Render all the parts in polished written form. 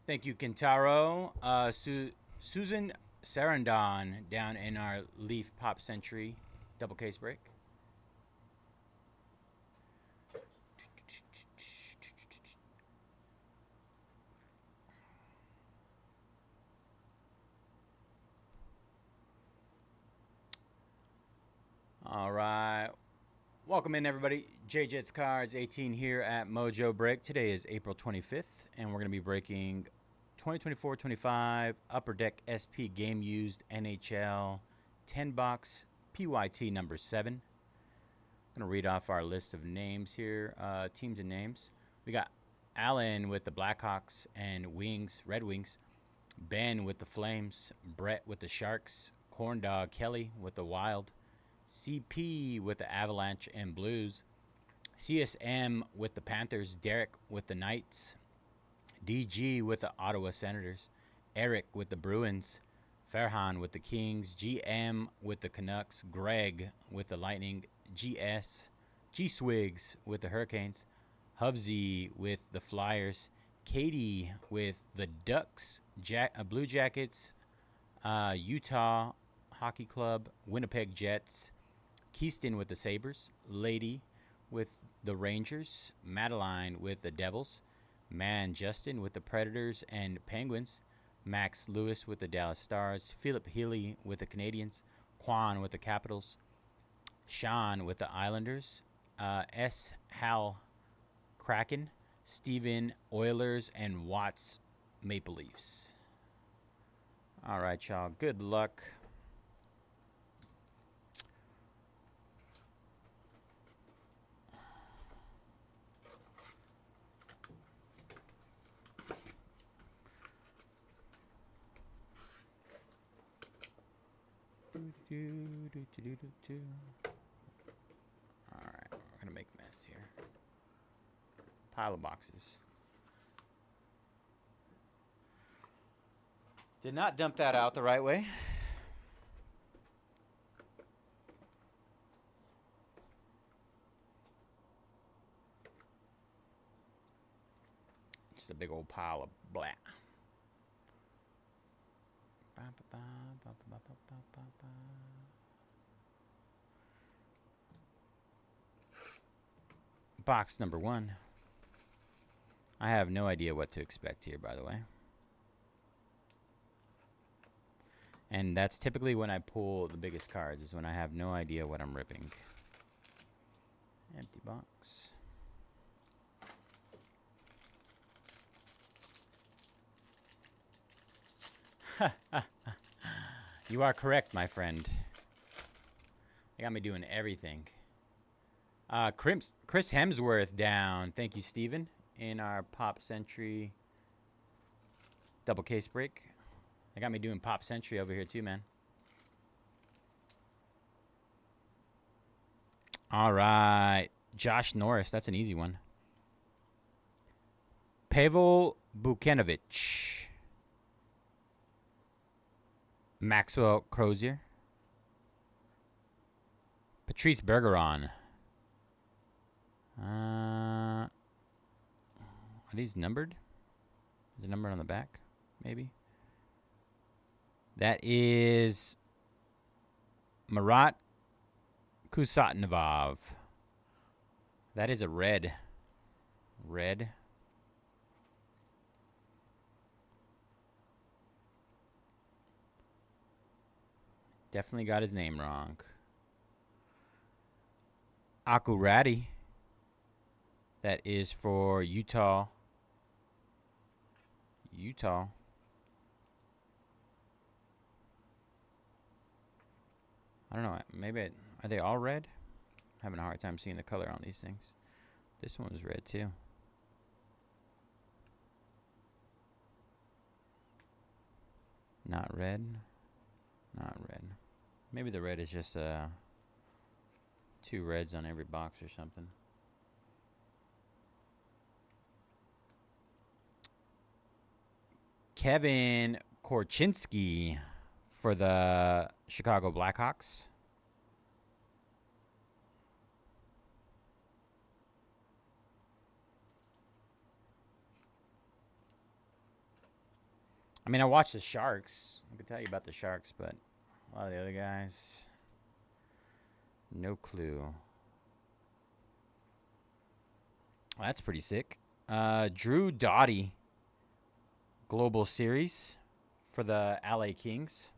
Thank you, Kentaro. Susan Sarandon down in our Leaf Pop Century double case break. All right. Welcome in, everybody. J Jets Cards 18 here at Mojobreak. Today is April 25th, and we're going to be breaking 2024-25 Upper Deck SP Game Used NHL 10 box PYT number 7. I'm going to read off our list of names here, teams and names. We got Allen with the Blackhawks and Wings, Red Wings. Ben with the Flames. Brett with the Sharks. Corndog Kelly with the Wild. CP with the Avalanche and Blues. CSM with the Panthers. Derek with the Knights. DG with the Ottawa Senators. Eric with the Bruins. Farhan with the Kings. GM with the Canucks. Greg with the Lightning. GS. G-Swigs with the Hurricanes. Hovsey with the Flyers. Katie with the Ducks. Blue Jackets. Utah Hockey Club. Winnipeg Jets. Keyston with the Sabres. Lady with the Rangers. Madeline with the Devils. Man Justin with the Predators and Penguins. Max Lewis with the Dallas Stars. Philip Healy with the Canadiens. Quan with the Capitals. Sean with the Islanders. S. Hal Kraken. Steven Oilers. And Watts Maple Leafs. All right, y'all. Good luck. Alright, we're gonna make a mess here. Pile of boxes. Did not dump that out the right way. Just a big old pile of black. Box number 1. I have no idea what to expect here, by the way. And that's typically when I pull the biggest cards, is when I have no idea what I'm ripping. Empty box. You are correct, my friend. They got me doing everything. Chris Hemsworth down. Thank you, Steven, in our Pop Century double case break. They got me doing Pop Century over here too, man. All right. Josh Norris. That's an easy one. Pavel Buchanovich. Maxwell Crozier. Patrice Bergeron. Are these numbered? The number on the back, maybe? That is Marat Kusatnivov. That is a red. Red. Definitely got his name wrong. Akurati. That is for Utah. Utah. I don't know. Maybe are they all red? I'm having a hard time seeing the color on these things. This one was red too. Not red. Not red. Maybe the red is just 2 reds on every box or something. Kevin Korchinski for the Chicago Blackhawks. I mean, I watched the Sharks. I could tell you about the Sharks, but a lot of the other guys, no clue. Well, that's pretty sick. Drew Doughty, Global Series for the LA Kings.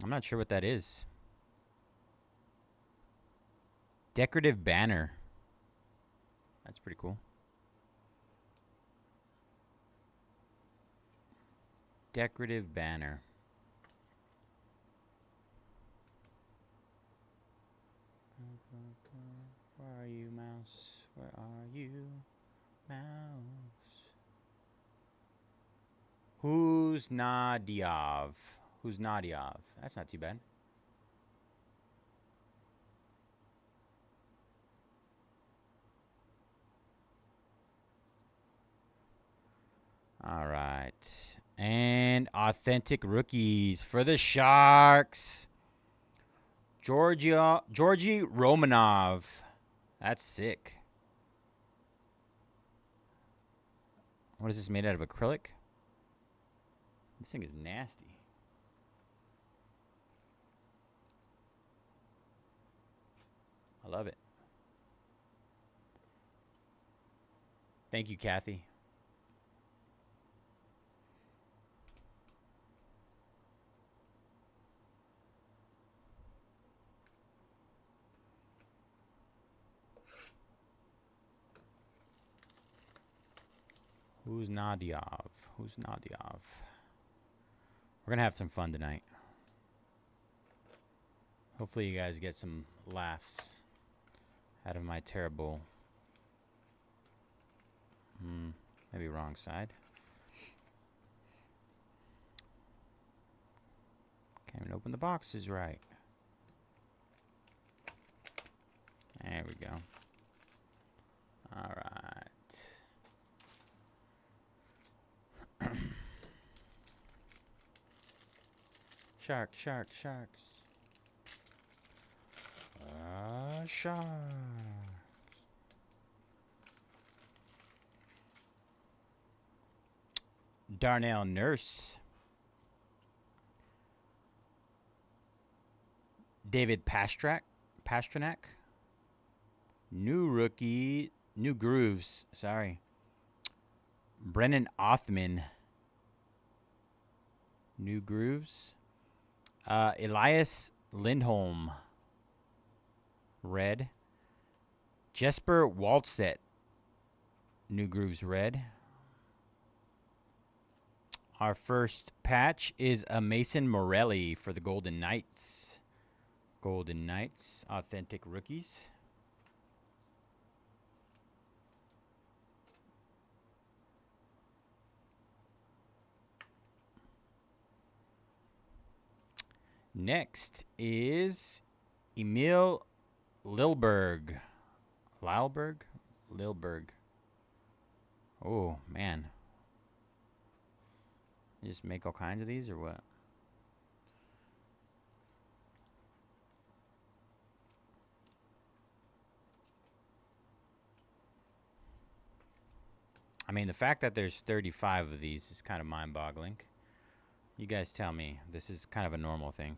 I'm not sure what that is. Decorative banner. That's pretty cool. Decorative banner. Where are you, mouse? Where are you, mouse? Who's Nadiov? Who's Nadiov? That's not too bad. All right. And authentic rookies for the Sharks. Georgi Romanov. That's sick. What is this made out of? Acrylic? This thing is nasty. I love it. Thank you, Kathy. Who's Nadiov? Who's Nadiov? We're going to have some fun tonight. Hopefully you guys get some laughs out of my terrible... maybe wrong side. Can't even open the boxes right. There we go. All right. Sharks. Sharks. Darnell Nurse. David Pastrnak. New rookie. New Grooves. Sorry. Brennan Othman. New Grooves. Elias Lindholm. Red. Jesper Waltset. New Grooves red. Our first patch is a Mason Morelli for the Golden Knights. Golden Knights, authentic rookies. Next is Emil Lilberg. Lilberg. Oh, man. You just make all kinds of these or what? I mean, the fact that there's 35 of these is kind of mind-boggling. You guys tell me. This is kind of a normal thing.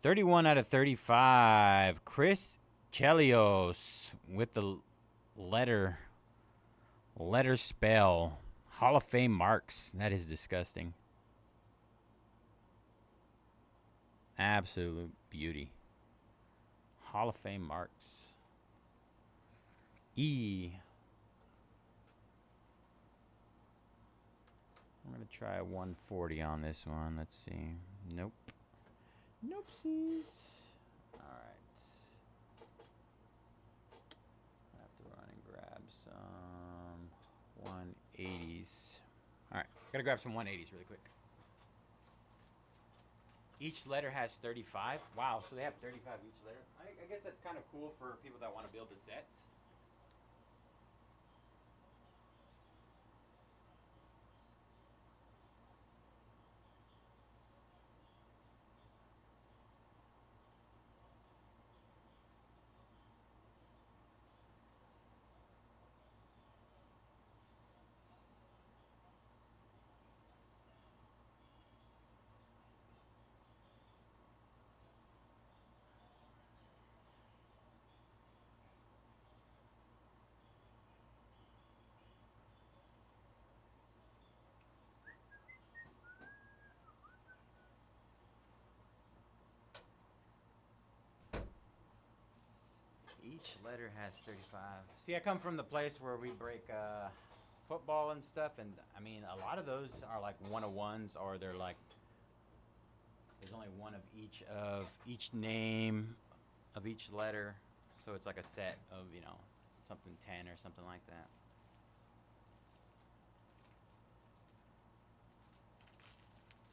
31 out of 35. Chris Chelios with the letter spell. Hall of Fame marks. That is disgusting. Absolute beauty. Hall of Fame marks. E. I'm going to try 140 on this one. Let's see. Nope. Noopsies. All right. I have to run and grab some 180s. All right. Got to grab some 180s really quick. Each letter has 35. Wow, so they have 35 each letter. I guess that's kind of cool for people that want to build the sets. Each letter has 35. See, I come from the place where we break football and stuff, and I mean, a lot of those are like 101s, or they're like there's only one of each name of each letter, so it's like a set of something 10 or something like that.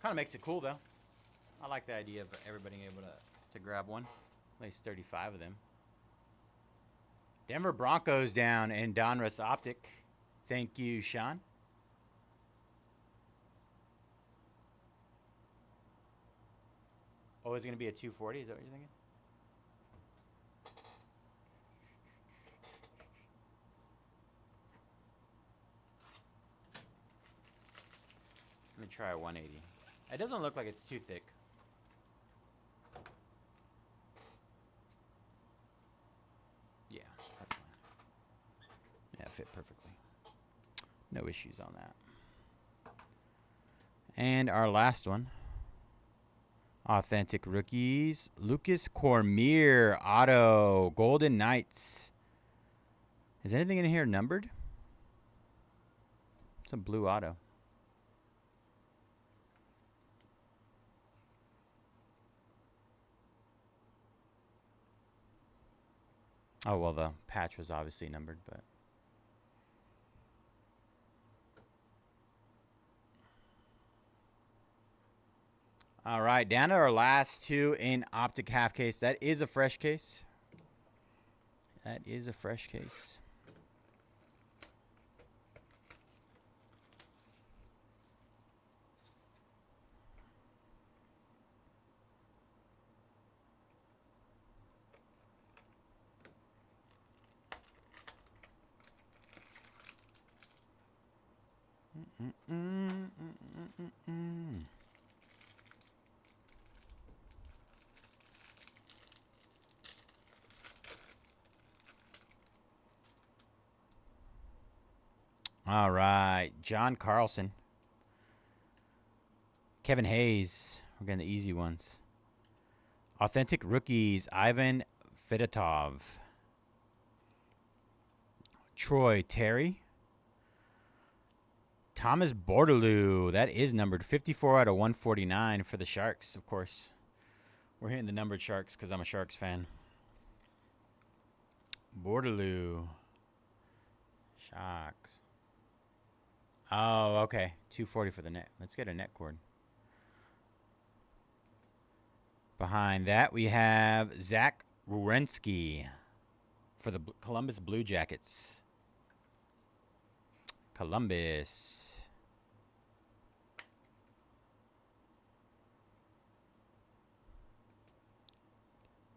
Kind of makes it cool though. I like the idea of everybody being able to grab one. At least 35 of them. Denver Broncos down in Donruss Optic. Thank you, Sean. Oh, is it going to be a 240? Is that what you're thinking? Let me try a 180. It doesn't look like it's too thick. Yeah, that's fine. Yeah, fit perfectly. No issues on that. And our last one. Authentic rookies. Lucas Cormier, auto, Golden Knights. Is anything in here numbered? It's a blue auto. Oh, well, the patch was obviously numbered, but. All right, down to our last two in Optic half case. That is a fresh case. That is a fresh case. All right, John Carlson. Kevin Hayes. We're getting the easy ones. Authentic rookies. Ivan Fedotov. Troy Terry. Thomas Bordelou. That is numbered 54 out of 149 for the Sharks, of course. We're hitting the numbered Sharks because I'm a Sharks fan. Bordelou. Sharks. Oh, okay. 240 for the net. Let's get a net cord. Behind that, we have Zach Werenski for the Columbus Blue Jackets. Columbus.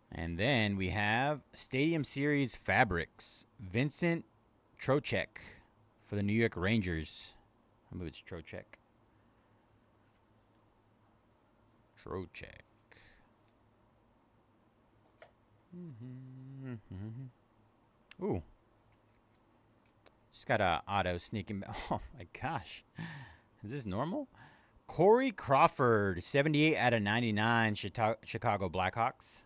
And then we have Stadium Series Fabrics. Vincent Trocheck for the New York Rangers. I believe it's Trocheck. Trocheck. Ooh. Just got a auto sneaking. Oh my gosh. Is this normal? Corey Crawford, 78 out of 99, Chicago Blackhawks.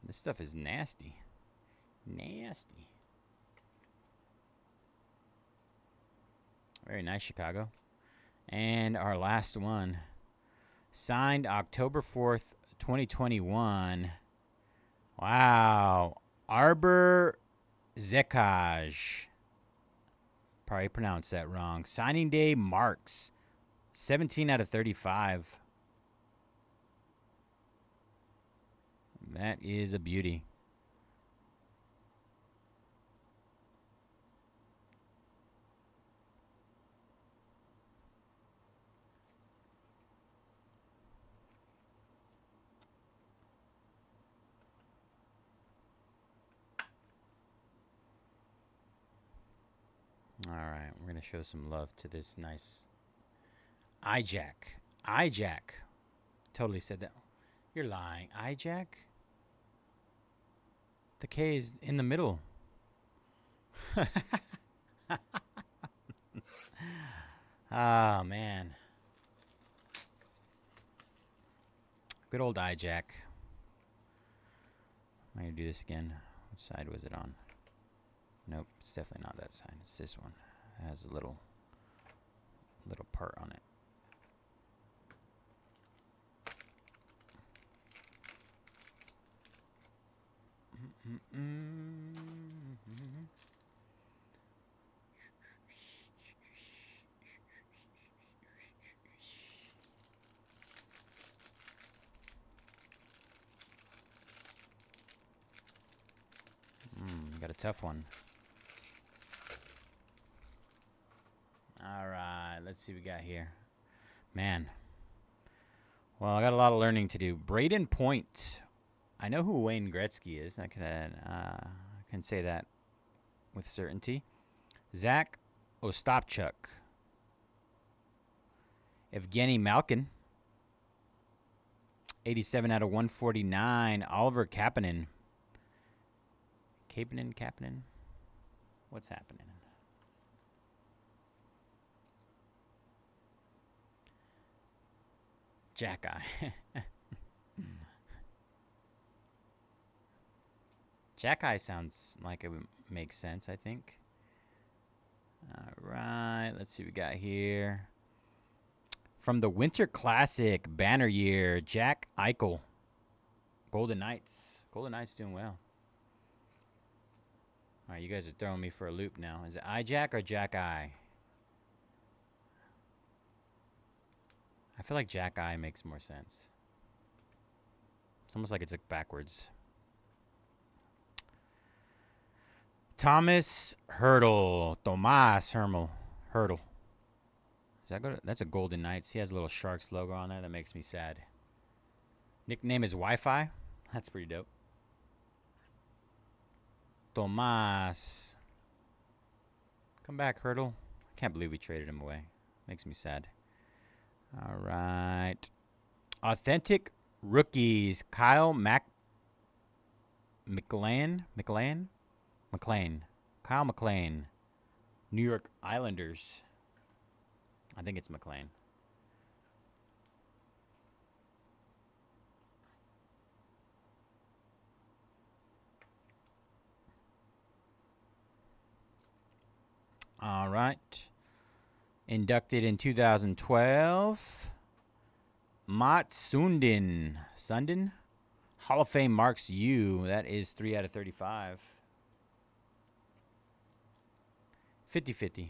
This stuff is nasty. Nasty. Very nice, Chicago. And our last one. Signed October 4th, 2021. Wow. Arbor Zekaj. Probably pronounced that wrong. Signing day marks. 17 out of 35. That is a beauty. All right, we're going to show some love to this nice iJack. iJack. Totally said that. You're lying. iJack? The K is in the middle. Oh, man. Good old iJack. I'm going to do this again. Which side was it on? Nope, it's definitely not that side. It's this one. It has a little part on it. Got a tough one. All right, let's see what we got here. Man. Well, I got a lot of learning to do. Braden Point. I know who Wayne Gretzky is. I can say that with certainty. Zach Ostapchuk. Evgeny Malkin. 87 out of 149. Oliver Kapanen. Kapanen? What's happening? Jack Eye. Jack Eye sounds like it would make sense, I think. All right, let's see what we got here. From the Winter Classic banner year, Jack Eichel. Golden Knights. Golden Knights doing well. All right, you guys are throwing me for a loop now. Is it iJack or Jack Eye? I feel like Jack Eye makes more sense. It's almost like it's like backwards. Thomas Hurdle. Tomas Hurdle. Is that good? That's a Golden Knights. He has a little Sharks logo on there. That makes me sad. Nickname is Wi-Fi. That's pretty dope. Tomas. Come back, Hurdle. I can't believe we traded him away. Makes me sad. All right. Authentic rookies. Kyle McLean. Kyle McLean. New York Islanders. I think it's McLean. All right. Inducted in 2012. Mott Sundin. Hall of Fame marks you. That is 3 out of 35. 50-50.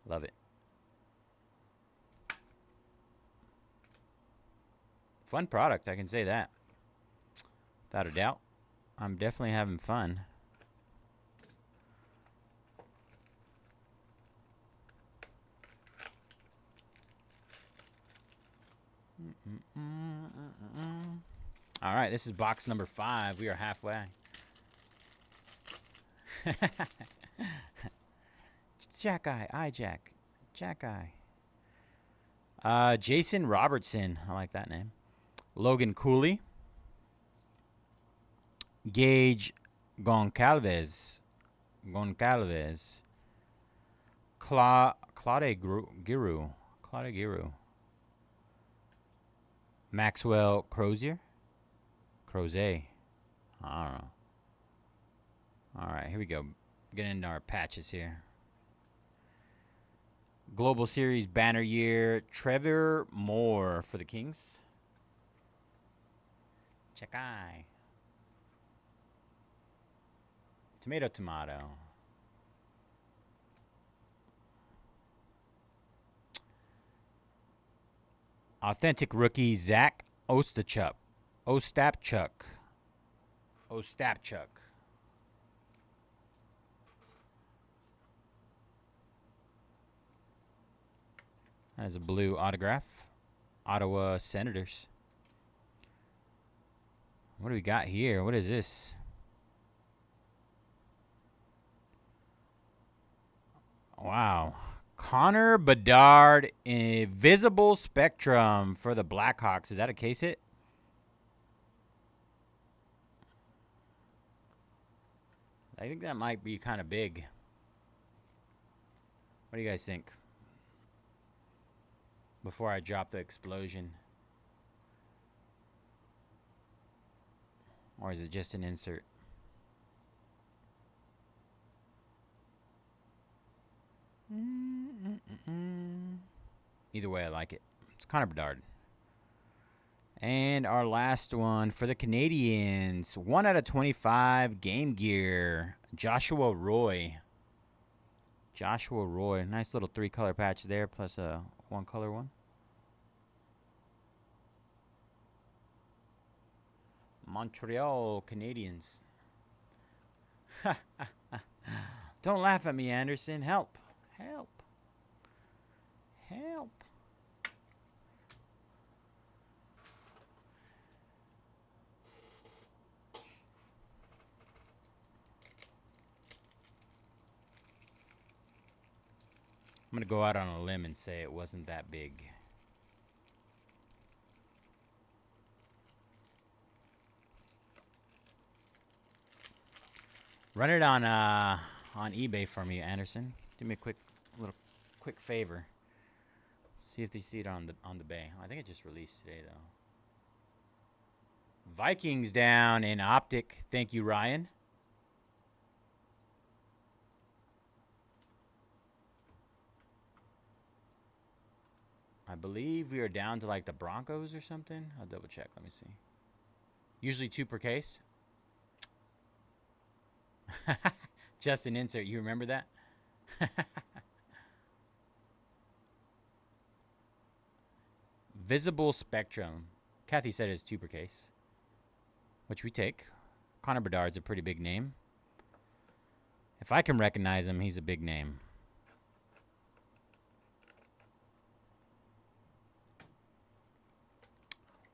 Love it. Fun product, I can say that. Without a doubt. I'm definitely having fun. All right, this is box number 5. We are halfway. Jack Eye, Jack Eye. Jason Robertson, I like that name. Logan Cooley. Gage Goncalves. Claude Giroux. Maxwell Crozier. I don't know. All right, here we go. Getting into our patches here. Global Series banner year, Trevor Moore for the Kings. Check eye. Tomato. Authentic rookie, Zach Ostapchuk. That is a blue autograph. Ottawa Senators. What do we got here? What is this? Wow. Connor Bedard, Invisible Spectrum for the Blackhawks. Is that a case hit? I think that might be kind of big. What do you guys think? before I drop the explosion. Or is it just an insert? Either way, I like it. It's Connor Bedard. And our last one for the Canadians. 1 out of 25 Game Gear. Joshua Roy. Joshua Roy. Nice little 3-color patch there, plus a 1-color one. Montreal Canadiens. Don't laugh at me, Anderson. Help. Help. Help. I'm going to go out on a limb and say it wasn't that big. Run it on eBay for me, Anderson. Do me a quick favor. See if they see it on the bay. I think it just released today though. Vikings down in Optic. Thank you, Ryan. I believe we are down to like the Broncos or something. I'll double check. Let me see. Usually 2 per case. Just an insert. You remember that? Visible Spectrum. Kathy said it's 2 per case, which we take. Connor Bedard's a pretty big name. If I can recognize him, he's a big name.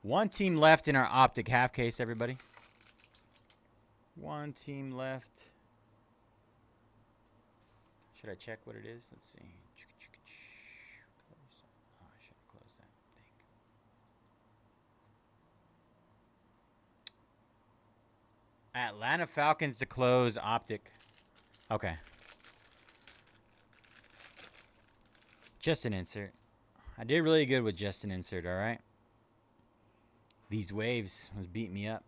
One team left in our Optic half case, everybody. One team left. Should I check what it is? Let's see. Oh, I should have closed that thing. Atlanta Falcons to close Optic. Okay. Just an insert. I did really good with just an insert, all right? These waves was beating me up.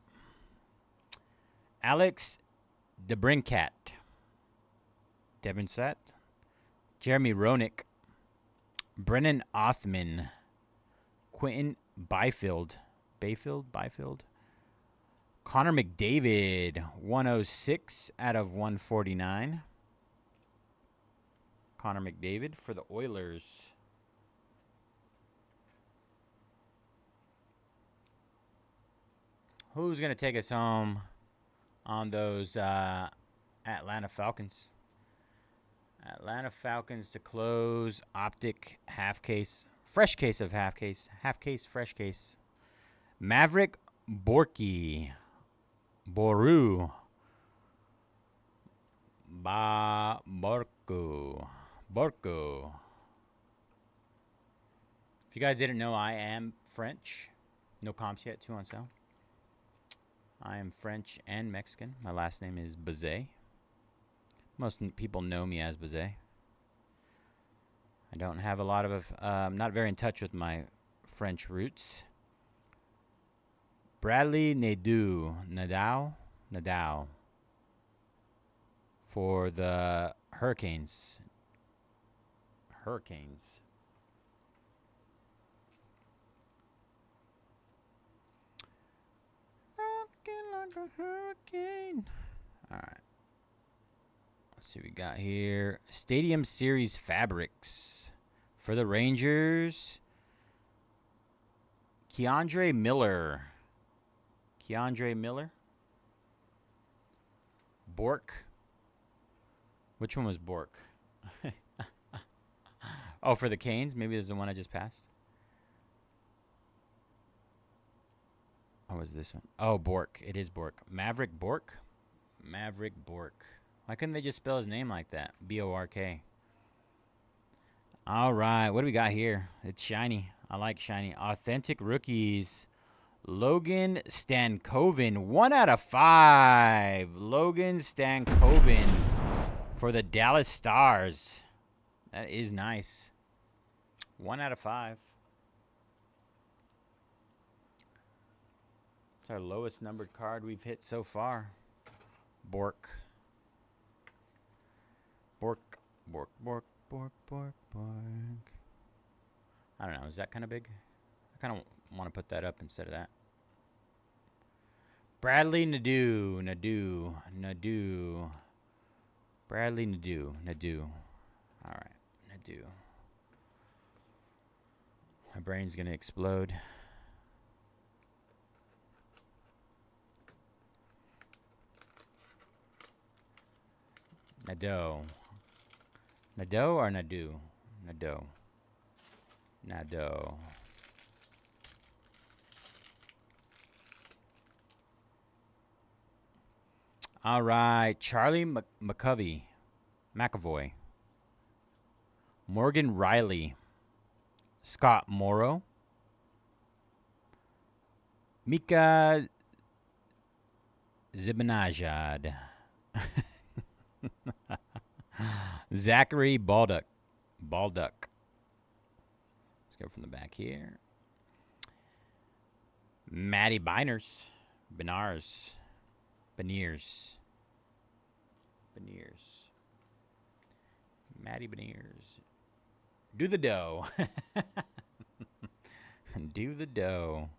Alex DeBrincat. Devin Sett. Jeremy Roenick. Brennan Othman. Quentin Byfield. Byfield. Connor McDavid. 106 out of 149. Connor McDavid for the Oilers. Who's going to take us home on those Atlanta Falcons? Atlanta Falcons to close Optic half case. Fresh case of half case. Half case, fresh case. Maverick Borky. Boru. Borko. If you guys didn't know, I am French. No comps yet, 2 on sale. I am French and Mexican. My last name is Bazet. Most people know me as Bazet. I don't have a lot of, I'm not very in touch with my French roots. Bradley Nadal for the Hurricanes. Like a hurricane. All right. Let's see what we got here. Stadium Series Fabrics for the Rangers. Keandre Miller. Bork. Which one was Bork? Oh, for the Canes? Maybe there's the one I just passed. Or was this one? Oh, Bork. It is Bork. Maverick Bork? Maverick Bork. Why couldn't they just spell his name like that? B-O-R-K. All right. What do we got here? It's shiny. I like shiny. Authentic rookies. Logan Stankoven. 1 out of 5. Logan Stankoven for the Dallas Stars. That is nice. 1 out of 5. It's our lowest numbered card we've hit so far. Bork. Bork. Bork. Bork. Bork. Bork. Bork. I don't know. Is that kind of big? I kind of want to put that up instead of that. Bradley Nadeau. Nadeau. Nadeau. Bradley Nadeau. Nadeau. All right. Nadeau. My brain's going to explode. Nadeau. Nadeau or Nadeau? Nadeau. Nadeau. All right. Charlie McAvoy. Morgan Riley. Scott Morrow. Mika Zibanejad. Zachary Balduck. Let's go from the back here. Matty Beiners. Beniers. Matty Beniers. Do the dough. Do the dough.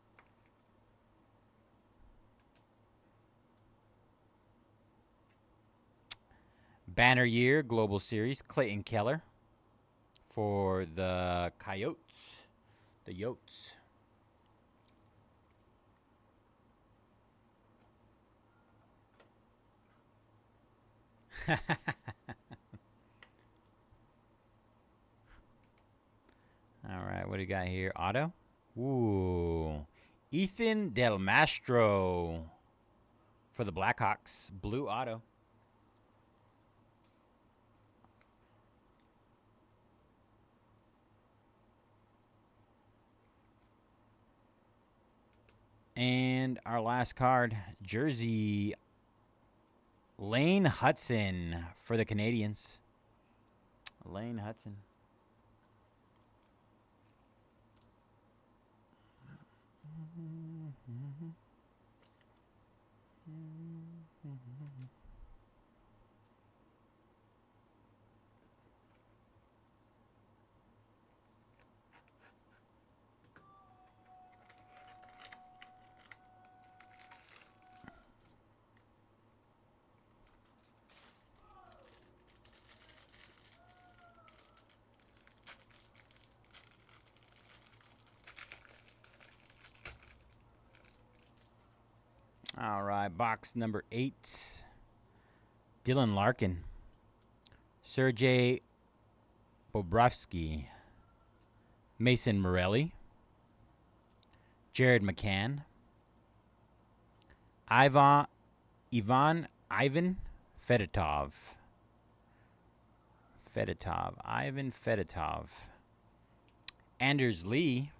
Banner year, Global Series, Clayton Keller for the Coyotes. The Yotes. All right, what do you got here? Auto? Ooh. Ethan Del Mastro for the Blackhawks. Blue auto. And our last card, jersey, Lane Hudson for the Canadians. Lane Hudson. All right, box number 8. Dylan Larkin. Sergei Bobrovsky. Mason Morelli. Jared McCann. Ivan Fedotov. Ivan Fedotov. Anders Lee,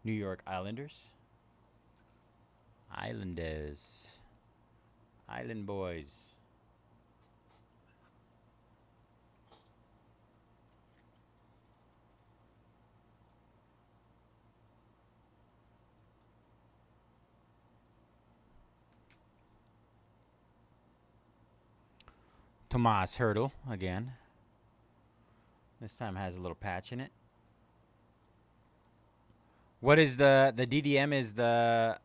New York Islanders. Island boys. Tomas Hertl again. This time has a little patch in it. What is the DDM is the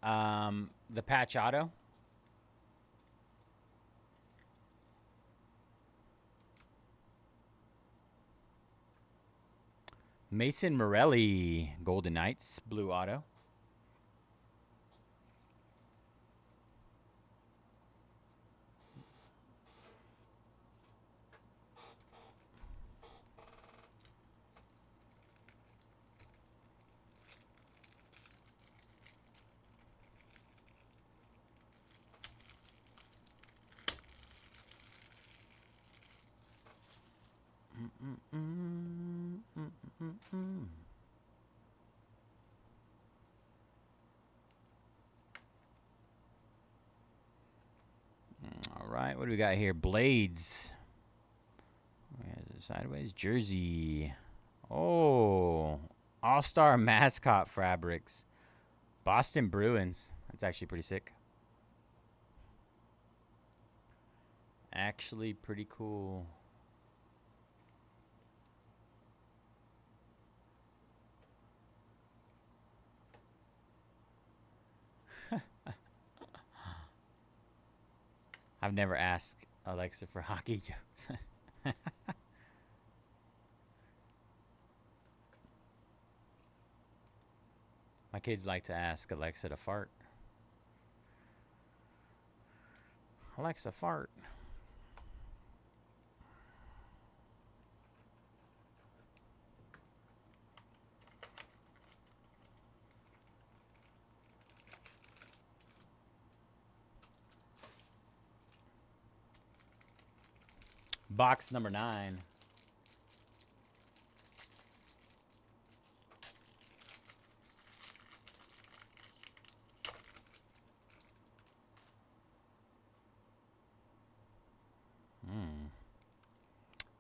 patch auto? Mason Morelli, Golden Knights, blue auto. All right, what do we got here? Blades. Sideways jersey. Oh, All-Star mascot fabrics. Boston Bruins. That's actually pretty sick. Actually pretty cool. I've never asked Alexa for hockey jokes. My kids like to ask Alexa to fart. Alexa, fart. Box number 9.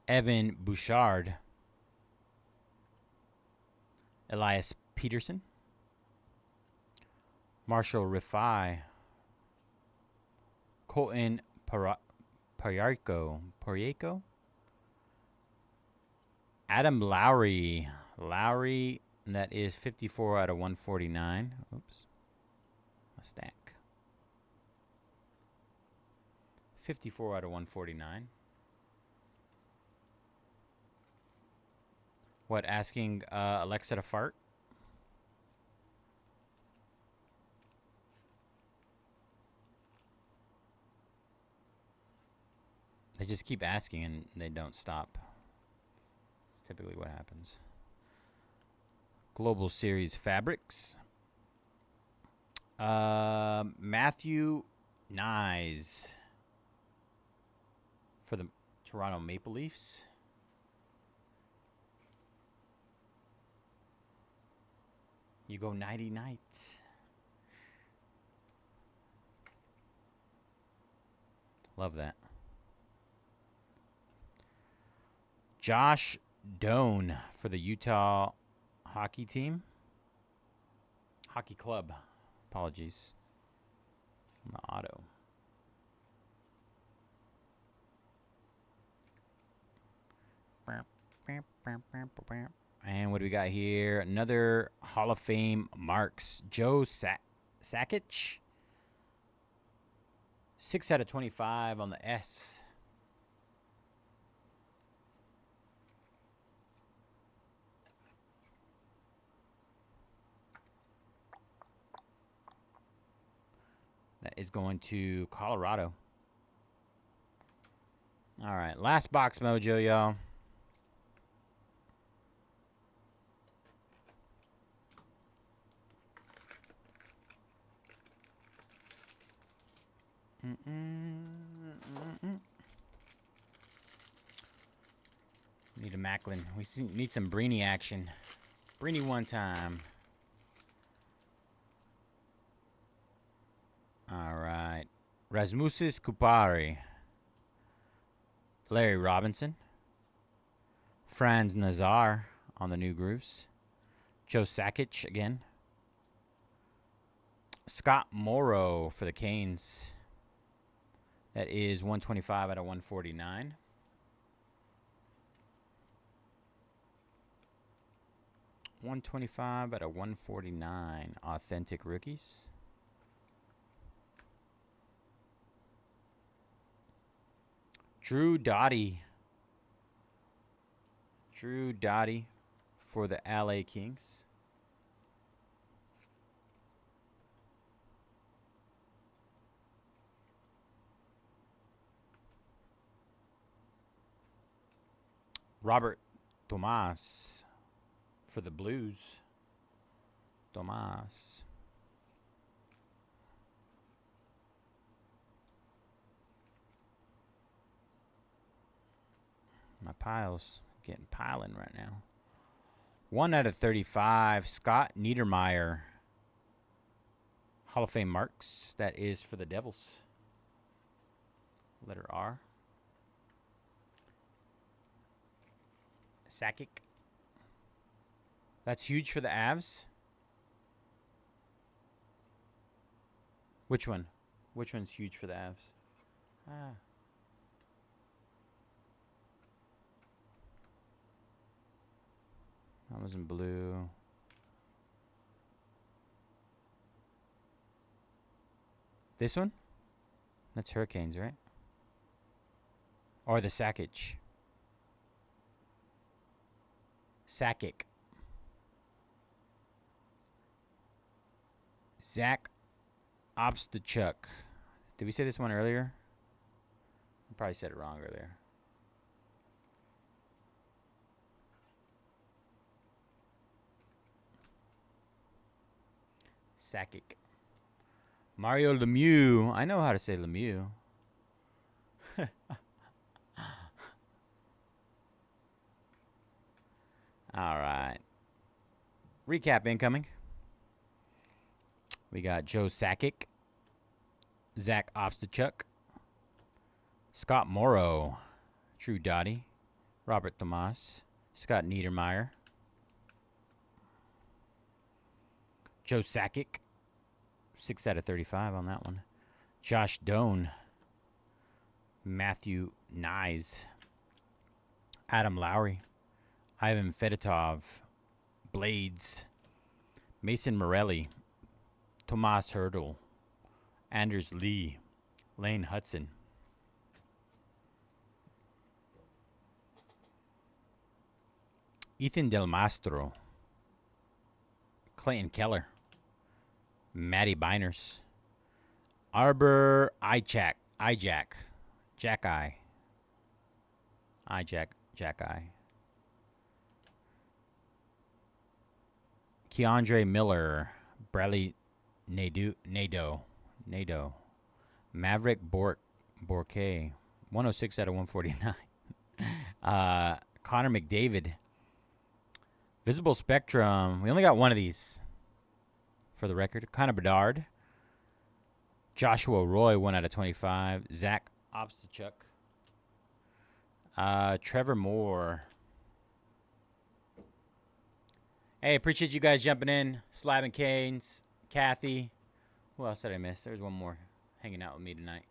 Evan Bouchard. Elias Peterson. Marshall Riffai. Colton Poriaco. Adam Lowry. Lowry, that is 54 out of 149. Oops. A stack. 54 out of 149. What, asking Alexa to fart? They just keep asking and they don't stop. It's typically what happens. Global Series Fabrics. Matthew Nyes for the Toronto Maple Leafs. You go nighty night. Love that. Josh Doan for the Utah hockey team. Hockey club. Apologies. On the auto. And what do we got here? Another Hall of Fame marks. Joe Sakic. 6 out of 25 on the S. That is going to Colorado. All right, last box mojo, y'all. Need a Macklin. We need some Breeny action. Breeny one time. All right. Rasmusis Kupari. Larry Robinson. Franz Nazar on the new grooves. Joe Sakic again. Scott Morrow for the Canes. That is 125 out of 149. $125 out of 149 authentic rookies. Drew Doughty. Drew Doughty for the LA Kings. Robert Tomas for the Blues. Tomas. My piles getting piling right now. 1 out of 35. Scott Niedermeyer. Hall of Fame marks. That is for the Devils. Letter R. Sakic. That's huge for the Avs. Which one? Which one's huge for the Avs? Ah. That was in blue. This one? That's Hurricanes, right? Or the Sakic. Sakic. Zach Obstachuk. Did we say this one earlier? I probably said it wrong earlier. Sakic. Mario Lemieux. I know how to say Lemieux. All right. Recap incoming. We got Joe Sakic, Zach Obstachuk, Scott Morrow, Drew Doughty, Robert Tomas, Scott Niedermeyer, Joe Sakic, 6 out of 35 on that one. Josh Doan, Matthew Nyes, Adam Lowry, Ivan Fedotov, Blades, Mason Morelli, Tomas Hurdle, Anders Lee, Lane Hudson, Ethan Del Mastro, Clayton Keller, Matty Beiners, Arbor Jack Eye, Keandre Miller, Bradley Nadeau, Maverick Borke, 106 out of 149. Connor McDavid, Visible Spectrum. We only got one of these, for the record. Connor Bedard, Joshua Roy, 1 out of 25. Zach Obstachuk, Trevor Moore. Hey, appreciate you guys jumping in. Slab and Canes, Kathy. Who else did I miss? There's one more hanging out with me tonight.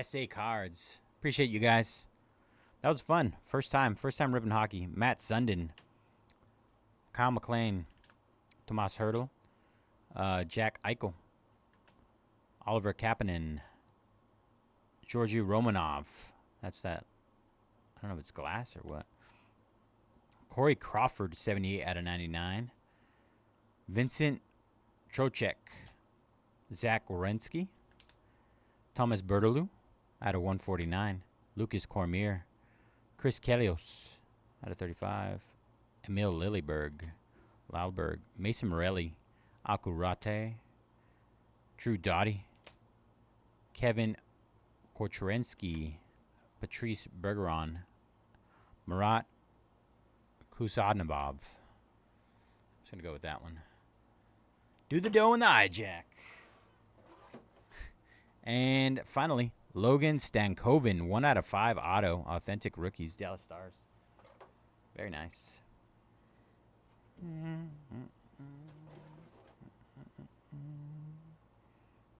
SA Cards. Appreciate you guys. That was fun. First time ripping hockey. Matt Sundin, Kyle McLean, Tomas Hurdle, Jack Eichel, Oliver Kapanen, Georgi Romanov. That's that. I don't know if it's glass or what. Corey Crawford, 78 out of 99. Vincent Trocheck, Zach Wierenski, Thomas Bertelou out of 149. Lucas Cormier, Chris Kelios out of 35. Emil Loudberg, Mason Morelli, Akurate, Drew Doughty, Kevin Korcharensky, Patrice Bergeron, Marat Kusadnabov. Just going to go with that one. Do the dough and the hijack. And finally, Logan Stankoven, 1 out of 5 auto, authentic rookies, Dallas Stars. Very nice.